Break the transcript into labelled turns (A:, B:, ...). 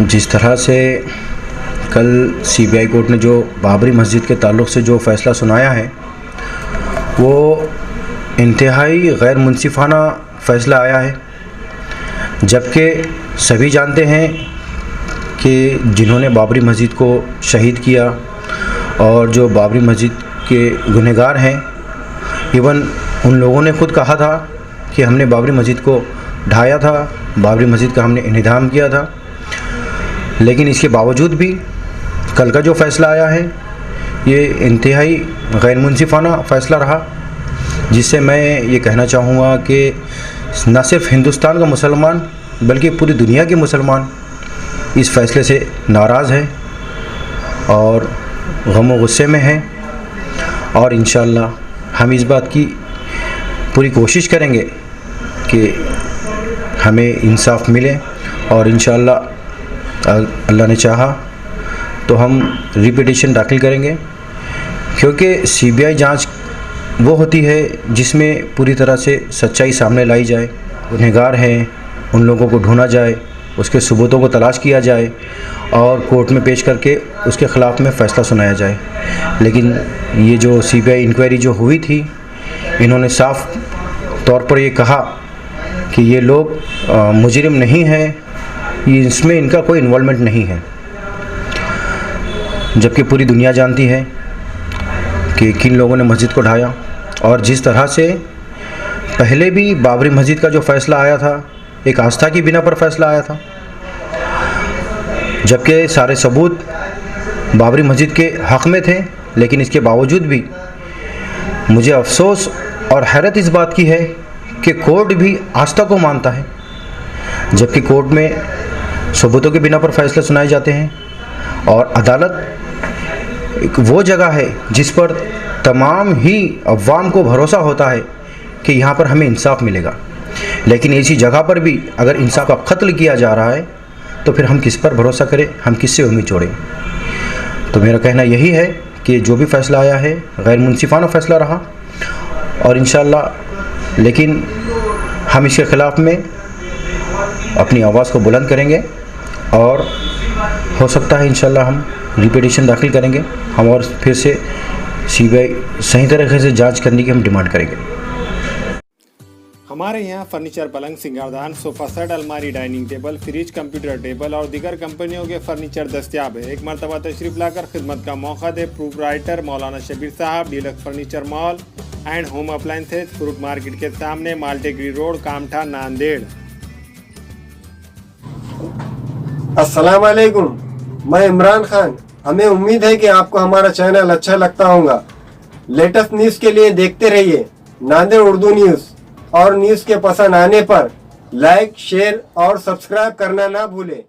A: जिस तरह से कल सीबीआई कोर्ट ने जो बाबरी मस्जिद के ताल्लुक़ से जो फ़ैसला सुनाया है वो इंतहाई गैर मुनसिफ़ाना फ़ैसला आया है, जबकि सभी जानते हैं कि जिन्होंने बाबरी मस्जिद को शहीद किया और जो बाबरी मस्जिद के गुनहगार हैं, इवन उन लोगों ने खुद कहा था कि हमने बाबरी मस्जिद को ढाया था, बाबरी मस्जिद का हमने इन्हिदाम किया था। लेकिन इसके बावजूद भी कल का जो फ़ैसला आया है ये इंतहाई गैर मुनसिफ़ाना फ़ैसला रहा, जिससे मैं ये कहना चाहूँगा कि न सिर्फ हिंदुस्तान का मुसलमान बल्कि पूरी दुनिया के मुसलमान इस फ़ैसले से नाराज़ है और गम और गुस्से में है। और इंशाअल्लाह हम इस बात की पूरी कोशिश करेंगे कि हमें इंसाफ मिले और इंशाअल्लाह अल्लाह ने चाहा तो हम रिपिटिशन दाखिल करेंगे, क्योंकि सीबीआई जांच वो होती है जिसमें पूरी तरह से सच्चाई सामने लाई जाए, गुनहगार हैं उन लोगों को ढूंढा जाए, उसके सबूतों को तलाश किया जाए और कोर्ट में पेश करके उसके ख़िलाफ़ में फ़ैसला सुनाया जाए। लेकिन ये जो सीबीआई इंक्वायरी जो हुई थी, इन्होंने साफ तौर पर ये कहा कि ये लोग मुजरिम नहीं हैं, इसमें इनका कोई इन्वॉल्वमेंट नहीं है, जबकि पूरी दुनिया जानती है कि किन लोगों ने मस्जिद को ढाया। और जिस तरह से पहले भी बाबरी मस्जिद का जो फ़ैसला आया था एक आस्था की बिना पर फ़ैसला आया था, जबकि सारे सबूत बाबरी मस्जिद के हक़ में थे, लेकिन इसके बावजूद भी मुझे अफसोस और हैरत इस बात की है कि कोर्ट भी आस्था को मानता है, जबकि कोर्ट में सबूतों के बिना पर फ़ैसले सुनाए जाते हैं। और अदालत एक वो जगह है जिस पर तमाम ही अवाम को भरोसा होता है कि यहाँ पर हमें इंसाफ मिलेगा, लेकिन ऐसी जगह पर भी अगर इंसाफ का कत्ल किया जा रहा है तो फिर हम किस पर भरोसा करें, हम किससे उम्मीद जोड़ें। तो मेरा कहना यही है कि जो भी फ़ैसला आया है गैर मुनसिफ़ाना फ़ैसला रहा और इंशाअल्लाह लेकिन हम इसके ख़िलाफ़ में अपनी आवाज़ को बुलंद करेंगे और हो सकता है इंशाअल्लाह हम रिपिटिशन दाखिल करेंगे हम और फिर से सीबीआई सही तरीके से जांच करने की हम डिमांड करेंगे।
B: हमारे यहाँ फर्नीचर, पलंग, सिंगारदान, सोफ़ा सेट, अलमारी, dining table, fridge, computer table और दीगर कंपनियों के फर्नीचर दस्तियाब है। एक मरतबा तशरीफ़ लाकर खिदमत का मौका दे। प्रोप्राइटर मौलाना शबीर साहब, deluxe furniture mall and home appliances, fruit market के सामने, माल्टेगिरी रोड, कामठा, नांदेड़।
C: अस्सलाम वालेकुम, मैं इमरान खान। हमें उम्मीद है कि आपको हमारा चैनल अच्छा लगता होगा। लेटेस्ट न्यूज़ के लिए देखते रहिए नांदेड़ उर्दू न्यूज़, और न्यूज़ के पसंद आने पर लाइक, शेयर और सब्सक्राइब करना ना भूलें।